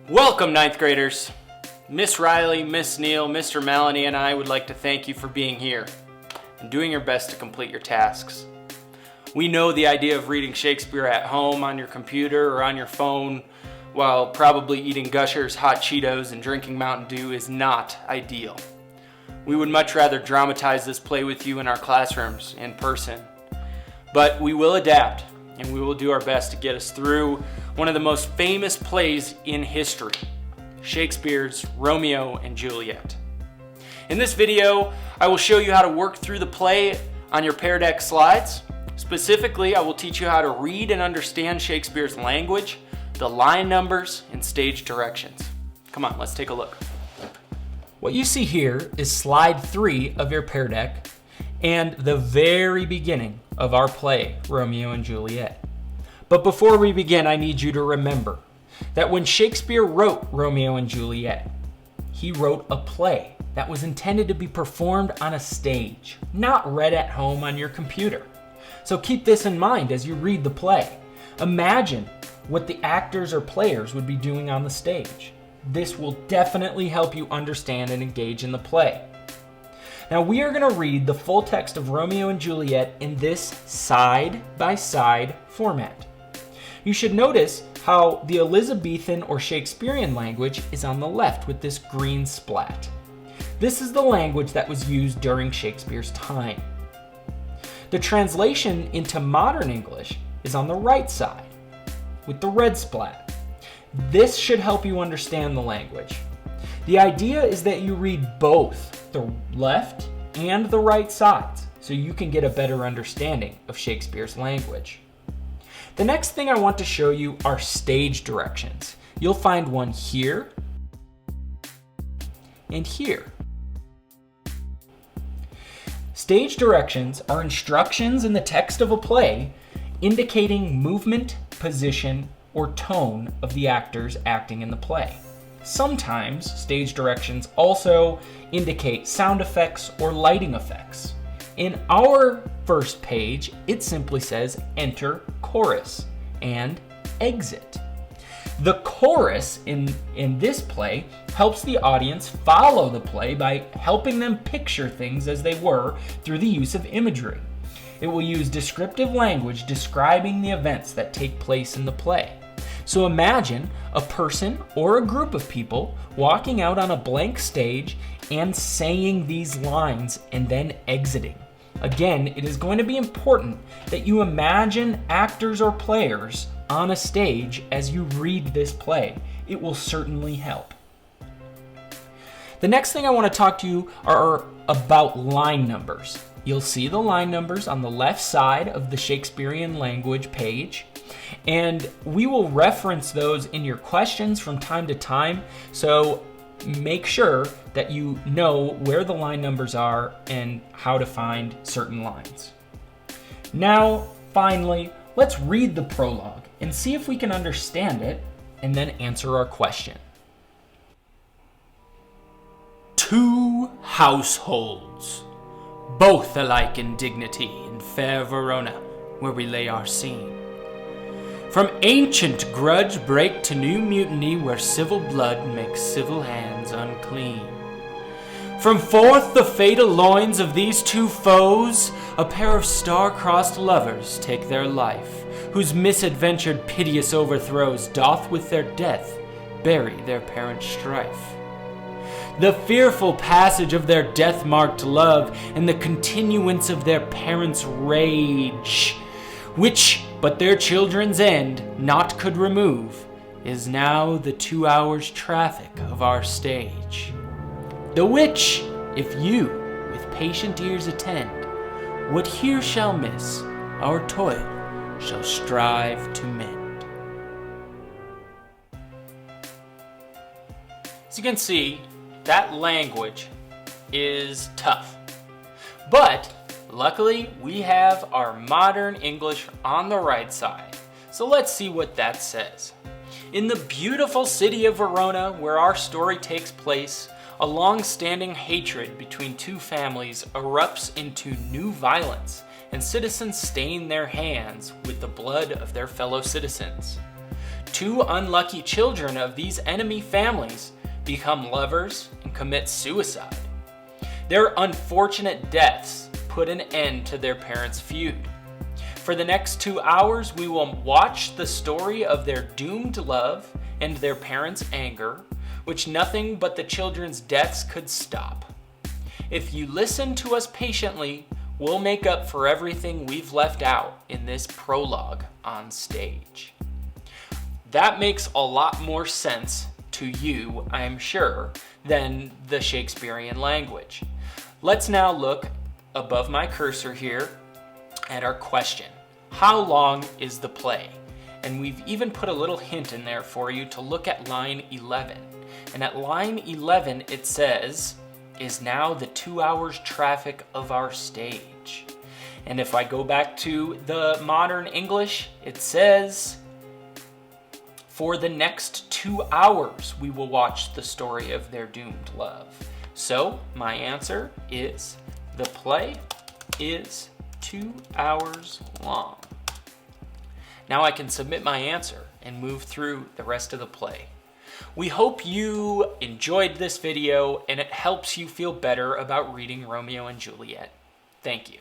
Welcome, ninth graders. Miss Riley, Miss Neal, Mr. Melanie, and I would like to thank you for being here and doing your best to complete your tasks. We know the idea of reading Shakespeare at home on your computer or on your phone while probably eating Gushers, hot Cheetos, and drinking Mountain Dew is not ideal. We would much rather dramatize this play with you in our classrooms in person. But we will adapt, and we will do our best to get us through one of the most famous plays in history, Shakespeare's Romeo and Juliet. In this video, I will show you how to work through the play on your Pear Deck slides. Specifically, I will teach you how to read and understand Shakespeare's language, the line numbers, and stage directions. Come on, let's take a look. What you see here is slide 3 of your Pear Deck and the very beginning of our play, Romeo and Juliet. But before we begin, I need you to remember that when Shakespeare wrote Romeo and Juliet, he wrote a play that was intended to be performed on a stage, not read at home on your computer. So keep this in mind as you read the play. Imagine what the actors or players would be doing on the stage. This will definitely help you understand and engage in the play. Now we are going to read the full text of Romeo and Juliet in this side-by-side format. You should notice how the Elizabethan or Shakespearean language is on the left with this green splat. This is the language that was used during Shakespeare's time. The translation into modern English is on the right side with the red splat. This should help you understand the language. The idea is that you read both the left and the right sides so you can get a better understanding of Shakespeare's language. The next thing I want to show you are stage directions. You'll find one here and here. Stage directions are instructions in the text of a play indicating movement, position, or tone of the actors acting in the play. Sometimes stage directions also indicate sound effects or lighting effects. In our first page, it simply says enter chorus and exit. The chorus in this play helps the audience follow the play by helping them picture things as they were through the use of imagery. It will use descriptive language describing the events that take place in the play. So imagine a person or a group of people walking out on a blank stage and saying these lines and then exiting. Again, it is going to be important that you imagine actors or players on a stage as you read this play. It will certainly help. The next thing I want to talk to you are about line numbers. You'll see the line numbers on the left side of the Shakespearean language page, and we will reference those in your questions from time to time, so make sure that you know where the line numbers are and how to find certain lines. Now, finally, let's read the prologue and see if we can understand it and then answer our question. Two households, both alike in dignity, in fair Verona, where we lay our scene. From ancient grudge break to new mutiny, where civil blood makes civil hands unclean. From forth the fatal loins of these two foes, a pair of star-crossed lovers take their life, whose misadventured piteous overthrows doth with their death bury their parent strife. The fearful passage of their death-marked love, and the continuance of their parents' rage, which but their children's end naught could remove, is now the 2 hours' traffic of our stage. The which, if you with patient ears attend, what here shall miss, our toil shall strive to mend. As you can see, that language is tough. But luckily, we have our modern English on the right side. So let's see what that says. In the beautiful city of Verona, where our story takes place, a long-standing hatred between two families erupts into new violence, and citizens stain their hands with the blood of their fellow citizens. Two unlucky children of these enemy families become lovers and commit suicide. Their unfortunate deaths put an end to their parents' feud. For the next 2 hours, we will watch the story of their doomed love and their parents' anger, which nothing but the children's deaths could stop. If you listen to us patiently, we'll make up for everything we've left out in this prologue on stage. That makes a lot more sense to you, I'm sure, than the Shakespearean language. Let's now look above my cursor here at our question. How long is the play? And we've even put a little hint in there for you to look at line 11. And at line 11 it says, is now the 2 hours traffic of our stage. And if I go back to the modern English, it says, for the next 2 hours we will watch the story of their doomed love. So my answer is the play is 2 hours long. Now I can submit my answer and move through the rest of the play. We hope you enjoyed this video and it helps you feel better about reading Romeo and Juliet. Thank you.